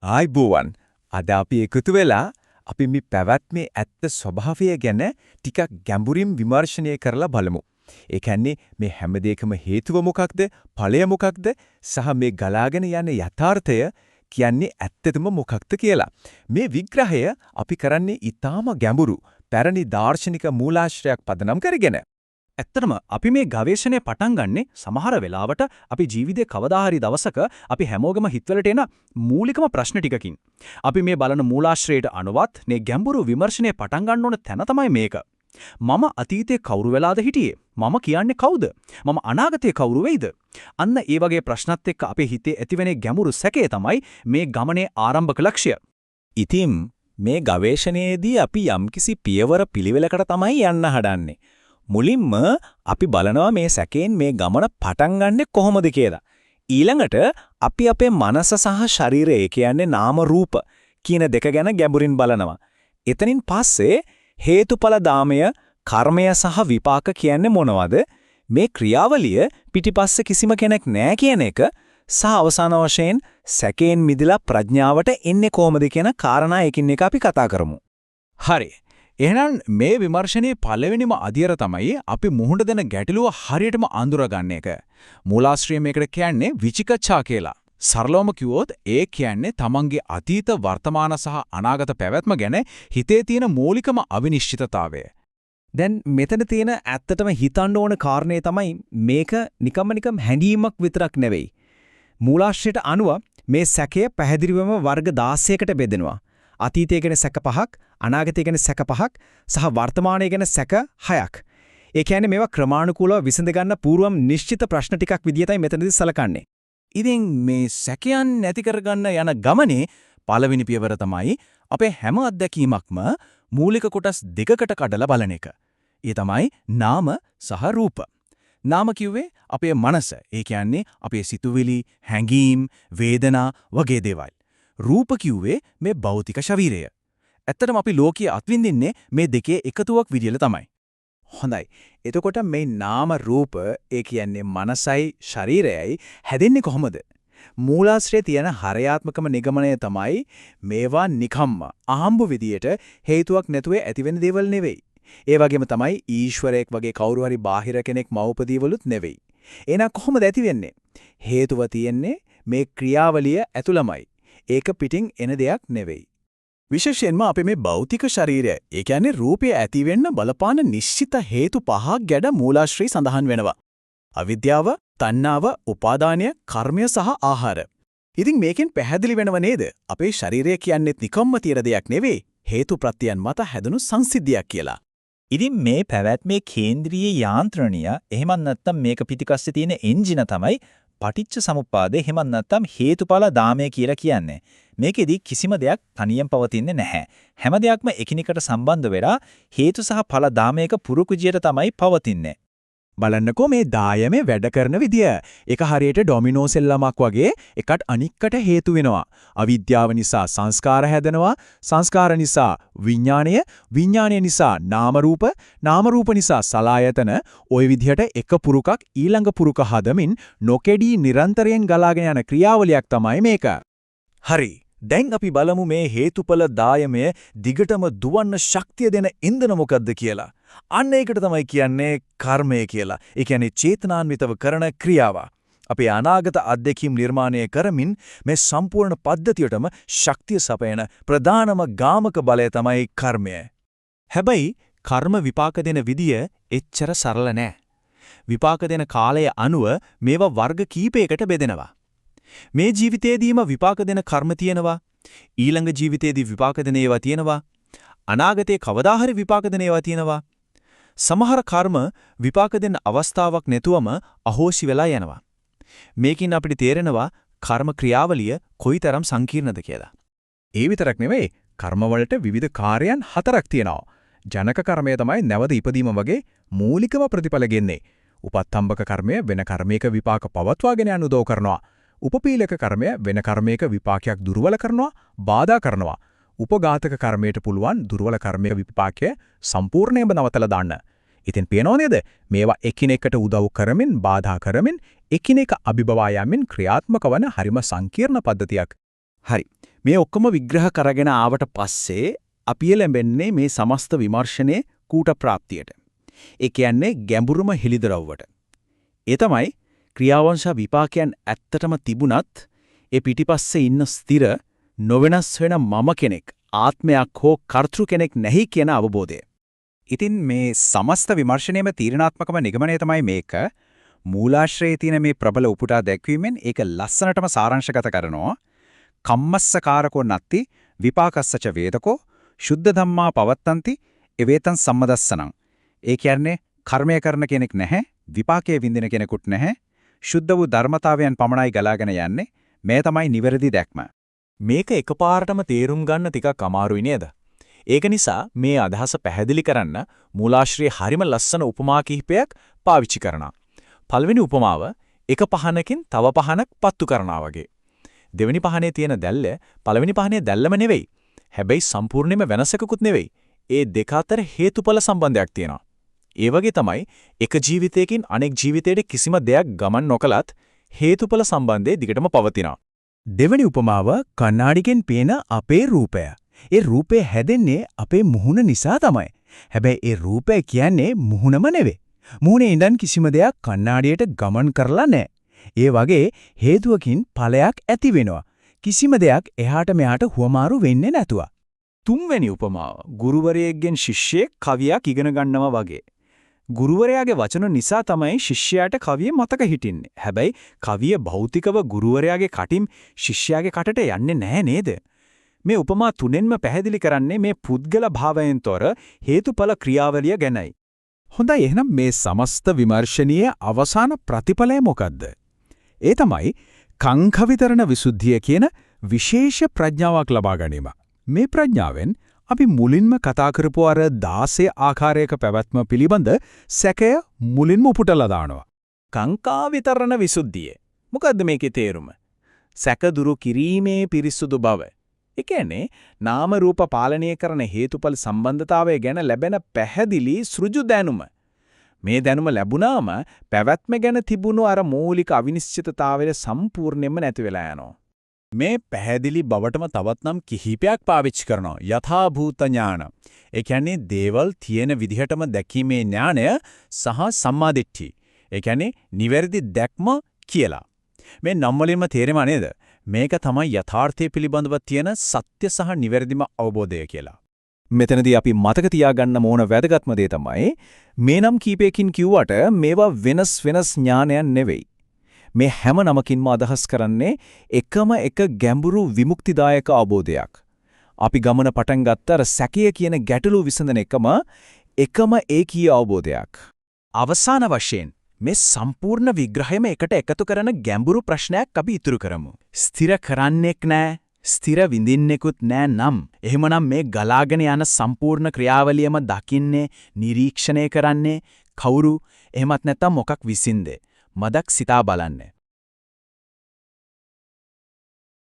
ආයිබෝවන් අද අපි එකතු වෙලා අපි මේ පැවැත්මේ ඇත්ත ස්වභාවය ගැන ටිකක් ගැඹුරින් විමර්ශනය කරලා බලමු. ඒ කියන්නේ මේ හැම දෙයකම හේතුව මොකක්ද? ඵලය මොකක්ද? සහ මේ ගලාගෙන යන යථාර්ථය කියන්නේ ඇත්තටම මොකක්ද කියලා. මේ විග්‍රහය අපි කරන්නේ ඊටාම ගැඹුරු පැරණි දාර්ශනික මූලාශ්‍රයක් පදනම් කරගෙන. ඇත්තටම අපි මේ ගවේෂණය පටන් ගන්නෙ සමහර වෙලාවට අපි ජීවිතේ කවදා හරි දවසක අපි හැමෝගම හිතවලට එන මූලිකම ප්‍රශ්න ටිකකින්. අපි මේ බලන මූලාශ්‍රයට අනුවත් මේ ගැඹුරු විමර්ශනය පටන් ගන්න ඕන තැන තමයි මේක. මම අතීතේ කවුරු වෙලාද හිටියේ? මම කියන්නේ කවුද? මම අනාගතේ කවුරු වෙයිද? අන්න ඒ වගේ ප්‍රශ්නත් එක්ක අපේ හිතේ ඇතිවෙන ගැඹුරු සැකය තමයි මේ ගමනේ ආරම්භක ලක්ෂ්‍ය. ඉතින් මේ ගවේෂණයේදී අපි යම්කිසි පියවර පිළිවෙලකට තමයි යන්න හදන්නේ. මුලින්ම අපි බලනවා මේ සැකයෙන් මේ ගමන පටන් ගන්නෙ කොහොමද කියලා. ඊළඟට අපි අපේ මනස සහ ශරීරය කියන්නේ නාම රූප කියන දෙක ගැන ගැඹුරින් බලනවා. එතනින් පස්සේ හේතුඵල දාමය, කර්මය සහ විපාක කියන්නේ මොනවද? මේ ක්‍රියාවලිය පිටිපස්සේ කිසිම කෙනෙක් නැහැ කියන එක සහ අවසාන වශයෙන් සැකයෙන් මිදලා ප්‍රඥාවට එන්නේ කොහොමද කියන කාරණා එකින් එක අපි කතා කරමු. හරි. එහෙනම් මේ විමර්ශනයේ පළවෙනිම අදියර තමයි අපි මුහුණ දෙන ගැටලුව හරියටම අඳුරගන්න එක. මූලාශ්‍රය මේකට කියන්නේ විචිකච්ඡා කියලා. සරලවම කිව්වොත් ඒ කියන්නේ තමන්ගේ අතීත වර්තමාන සහ අනාගත පැවැත්ම ගැන හිතේ තියෙන මූලිකම අවිනිශ්චිතතාවය. දැන් මෙතන තියෙන ඇත්තටම හිතන්න ඕන කාරණේ තමයි මේක නිකම්ම හැඟීමක් විතරක් නෙවෙයි. මූලාශ්‍රයට අනුව මේ සැකය පැහැදිලිවම වර්ග 16කට බෙදෙනවා. අතීතය ගැන සැක 5ක්, අනාගතය ගැන සැක 5ක් සහ වර්තමානය ගැන සැක 6ක්. ඒ කියන්නේ මේවා ක්‍රමානුකූලව විසඳ ගන්න පූර්වම් නිශ්චිත ප්‍රශ්න ටිකක් විදියටයි මෙතනදී සලකන්නේ. ඉතින් මේ සැකයන් නැති කරගන්න යන ගමනේ පළවෙනි පියවර තමයි අපේ හැම අත්දැකීමක්ම මූලික කොටස් දෙකකට කඩලා බලන එක. ඒ තමයි නාම සහ රූප. නාම කිව්වේ අපේ මනස. ඒ කියන්නේ අපේ සිතුවිලි, හැඟීම්, වේදනා වගේ දේවල්. රූප කිව්වේ මේ භෞතික ශරීරය. ඇත්තටම අපි ලෝකයේ අත්විඳින්නේ මේ දෙකේ එකතුවක් විදියට තමයි. හොඳයි. එතකොට මේ නාම රූප ඒ කියන්නේ මනසයි ශරීරයයි හැදෙන්නේ කොහොමද? මූලාශ්‍රයේ තියෙන හරයාත්මකම නිගමනය තමයි මේවා නිකම්ම ආම්බු විදියට හේතුවක් නැතුව ඇතිවෙන දේවල් නෙවෙයි. ඒ වගේම තමයි ඊශ්වරයෙක් වගේ කවුරු හරි බාහිර කෙනෙක් මවපදීවලුත් නෙවෙයි. එහෙනම් කොහොමද ඇති වෙන්නේ? හේතුව තියෙන්නේ මේ ක්‍රියාවලිය ඇතුළමයි. ඒක පිටින් එන දෙයක් නෙවෙයි. විශේෂයෙන්ම අපේ මේ භෞතික ශරීරය, ඒ කියන්නේ රූපය ඇති වෙන්න බලපාන නිශ්චිත හේතු පහක් ගැන මූලාශ්‍රී සඳහන් වෙනවා. අවිද්‍යාව, තණ්හාව, උපාදානය, කර්මය සහ ආහාර. ඉතින් මේකෙන් පැහැදිලි වෙනව නේද? අපේ ශරීරය කියන්නේත් නිකම්ම තියෙන දෙයක් නෙවෙයි, හේතු ප්‍රත්‍යයන් මත හැදුණු සංසිද්ධියක් කියලා. ඉතින් මේ පැවැත්මේ කේන්ද්‍රීය යාන්ත්‍රණය එහෙමත් නැත්නම් මේක පිටිපස්සේ තියෙන එන්ජින තමයි පටිච්ච සමුප්පාදේ එහෙමත් නැත්නම් හේතුඵල දාමය කියලා කියන්නේ. මේකෙදි කිසිම දෙයක් තනියෙන් පවතින්නේ නැහැ. හැම දෙයක්ම එකිනෙකට සම්බන්ධ වෙලා හේතු සහ ඵල දාමයක පුරුකුජියට තමයි පවතින්නේ. බලන්නකෝ මේ දායමේ වැඩ කරන විදිය. ඒක හරියට ඩොමිනෝ සෙල්ලමක් වගේ එකට අනික්කට හේතු වෙනවා. අවිද්‍යාව නිසා සංස්කාර හැදෙනවා. සංස්කාර නිසා විඥාණය, විඥාණය නිසා නාම රූප, නාම රූප නිසා සලආයතන. ওই විදිහට එක පුරුකක් ඊළඟ පුරුක හදමින් නොකෙඩී නිරන්තරයෙන් ගලාගෙන යන ක්‍රියාවලියක් තමයි මේක. හරි. දැන් අපි බලමු මේ හේතුඵල දායමය දිගටම දුවන්න ශක්තිය දෙන ඉන්ධන මොකද්ද කියලා. අන්න ඒකට තමයි කියන්නේ කර්මය කියලා. ඒ කියන්නේ චේතනාන්විතව කරන ක්‍රියාව. අපේ අනාගත අත්දැකීම් නිර්මාණය කරමින් මේ සම්පූර්ණ පද්ධතියටම ශක්තිය සපයන ප්‍රධානම ගාමක බලය තමයි කර්මය. හැබැයි කර්ම විපාක දෙන විදිය එච්චර සරල නෑ. විපාක දෙන කාලය අනුව මේවා වර්ග කීපයකට බෙදෙනවා. මේ ජීවිතේදීම විපාක දෙන කර්ම තියෙනවා. ඊළඟ ජීවිතේදී විපාක දෙන ඒවා තියෙනවා. අනාගතේ කවදා හරි විපාක දෙන ඒවා තියෙනවා. සමහර කර්ම විපාක දෙන්න අවස්ථාවක් නැතුවම අහෝසි වෙලා යනවා. මේකින් අපිට තේරෙනවා කර්ම ක්‍රියාවලිය කොයිතරම් සංකීර්ණද කියලා. ඒ විතරක් නෙවෙයි කර්ම වලට විවිධ කාර්යයන් 4ක් තියෙනවා. ජනක කර්මය තමයි නැවත ඉපදීම වගේ මූලිකම ප්‍රතිඵල ගෙන්නේ. උපත්තම්බක කර්මය වෙන කර්මයක විපාක පවත්වාගෙන යන උදව් කරනවා. උපපීලක කර්මය වෙන කර්මයක විපාකයක් දුර්වල කරනවා, බාධා කරනවා. උපඝාතක කර්මයට පුළුවන් දුර්වල කර්මයක විපාකය සම්පූර්ණයෙන්ම නවතලා දාන්න. ඉතින් පේනව නේද? මේවා එකිනෙකට උදව් කරමින්, බාධා කරමින්, එකිනෙක අභිබවා යමින් ක්‍රියාත්මක වන හරිම සංකීර්ණ පද්ධතියක්. හරි. මේ ඔක්කොම විග්‍රහ කරගෙන ආවට පස්සේ අපි ලැබෙන්නේ මේ සමස්ත විමර්ශනයේ කූට ප්‍රාප්තියට. ඒ කියන්නේ ගැඹුරුම හිලිදරව්වට. ඒ තමයි ක්‍රියාවංශ විපාකයන් ඇත්තටම තිබුණත් ඒ පිටිපස්සේ ඉන්න ස්ථිර නොවෙනස් වෙන මම කෙනෙක් ආත්මයක් හෝ කර්තෘ කෙනෙක් නැහැ කියන අවබෝධය. ඉතින් මේ සමස්ත විමර්ශනයේම තීරණාත්මකම නිගමනය තමයි මේක. මූලාශ්‍රයේ තියෙන මේ ප්‍රබල උපුටා දැක්වීමෙන් ඒක ලස්සනටම සාරාංශගත කරනවා. කම්මස්සකාරකෝ නත්ති විපාකස්සච වේදකෝ සුද්ධ ධම්මා පවත්තන්ති එවේතං සම්මදස්සනං. ඒ කියන්නේ කර්මය කරන කෙනෙක් නැහැ, විපාකයේ විඳින කෙනෙකුත් නැහැ. සුද්ධ වූ ධර්මතාවයන් පමණයි ගලාගෙන යන්නේ. මේ තමයි නිවැරදි දැක්ම. මේක එකපාරටම තේරුම් ගන්න ටිකක් අමාරුයි නේද? ඒක නිසා මේ අදහස පැහැදිලි කරන්න මූලාශ්‍රයේ හරිම ලස්සන උපමා කිහිපයක් පාවිච්චි කරනවා. පළවෙනි උපමාව එක පහනකින් තව පහනක් පත්තු කරනවා වගේ. දෙවෙනි පහනේ තියෙන දැල්ල පළවෙනි පහනේ දැල්ලම නෙවෙයි. හැබැයි සම්පූර්ණයෙන්ම වෙනසකුත් නෙවෙයි. ඒ දෙක අතර හේතුඵල සම්බන්ධයක් තියෙනවා. ඒ වගේ තමයි එක ජීවිතයකින් අනෙක් ජීවිතයට කිසිම දෙයක් ගමන් නොකලත් හේතුඵල සම්බන්ධය දිගටම පවතිනවා. දෙවෙනි උපමාව කණ්ණාඩියෙන් පේන අපේ රූපය. ඒ රූපය හැදෙන්නේ අපේ මුහුණ නිසා තමයි. හැබැයි ඒ රූපය කියන්නේ මුහුණම නෙවෙයි. මුහුණේ ඉඳන් කිසිම දෙයක් කණ්ණාඩියට ගමන් කරලා නැහැ. ඒ වගේ හේතුවකින් ඵලයක් ඇති වෙනවා. කිසිම දෙයක් එහාට මෙහාට හුවමාරු වෙන්නේ නැතුව. තුන්වෙනි උපමාව ගුරුවරයෙක්ගෙන් ශිෂ්‍යයෙක් කවියක් ඉගෙන ගන්නවා වගේ. ගුරුවරයාගේ වචන නිසා තමයි ශිෂ්‍යයාට කවිය මතක හිටින්නේ. හැබැයි කවිය භෞතිකව ගුරුවරයාගේ කටින් ශිෂ්‍යයාගේ කටට යන්නේ නැහැ නේද? මේ උපමා තුනෙන්ම පැහැදිලි කරන්නේ මේ පුද්ගල භාවයෙන් තොර හේතුඵල ක්‍රියාවලිය ගැනයි. හොඳයි එහෙනම් මේ සමස්ත විමර්ශනීය අවසාන ප්‍රතිඵලය මොකද්ද? ඒ තමයි කංකවිතරණ විසුද්ධිය කියන විශේෂ ප්‍රඥාවක් ලබා ගැනීම. මේ ප්‍රඥාවෙන් අපි මුලින්ම කතා කරපු අර 16 ආකාරයක පැවැත්ම පිළිබඳ සැකය මුලින්ම උපුටලා දානවා. කාංකා විතරණ විසුද්ධිය. මොකද්ද මේකේ තේරුම? සැක දුරු කිරීමේ පිරිසුදු බව. ඒ කියන්නේ නාම රූප පාලනය කරන හේතුඵල සම්බන්ධතාවය ගැන ලැබෙන පැහැදිලි සෘජු දැනුම. මේ දැනුම ලැබුණාම පැවැත්ම ගැන තිබුණු අර මූලික අවිනිශ්චිතතාවය සම්පූර්ණයෙන්ම නැති වෙලා යනවා. මේ පැහැදිලි බවටම තවත් නම් කිහිපයක් පාවිච්චි කරනවා. යථා භූත ඥාන. ඒ කියන්නේ දේවල් තියෙන විදිහටම දැකීමේ ඥානය සහ සම්මාදිට්ඨි. ඒ කියන්නේ නිවැරදි දැක්ම කියලා. මේ නම් වලින්ම තේරෙම නේද? මේක තමයි යථාර්ථය පිළිබඳව තියෙන සත්‍ය සහ නිවැරදිම අවබෝධය කියලා. මෙතනදී අපි මතක තියාගන්න ඕන වැදගත්ම දේ තමයි මේ නම් කීපයකින් කිව්වට මේවා වෙනස් ඥානයන් නෙවෙයි. මේ හැම නමකින්ම අදහස් කරන්නේ එකම එක ගැඹුරු විමුක්තිදායක අවබෝධයක්. අපි ගමන පටන් ගත්ත සැකය කියන ගැටලු විසඳන එකම ඒකීය අවබෝධයක්. අවසාන වශයෙන් මේ සම්පූර්ණ විග්‍රහයම එකට එකතු කරන ගැඹුරු ප්‍රශ්නයක් අපි ඉතුරු කරමු. ස්ථිර කරන්නෙක් නැහැ, ස්ථිර විඳින්නෙකුත් නැහැ නම් එහෙමනම් මේ ගලාගෙන යන සම්පූර්ණ ක්‍රියාවලියම දකින්නේ, නිරීක්ෂණය කරන්නේ කවුරු? එහෙමත් නැත්නම් මොකක් විසින්ද? මදක් සිතා බලන්න.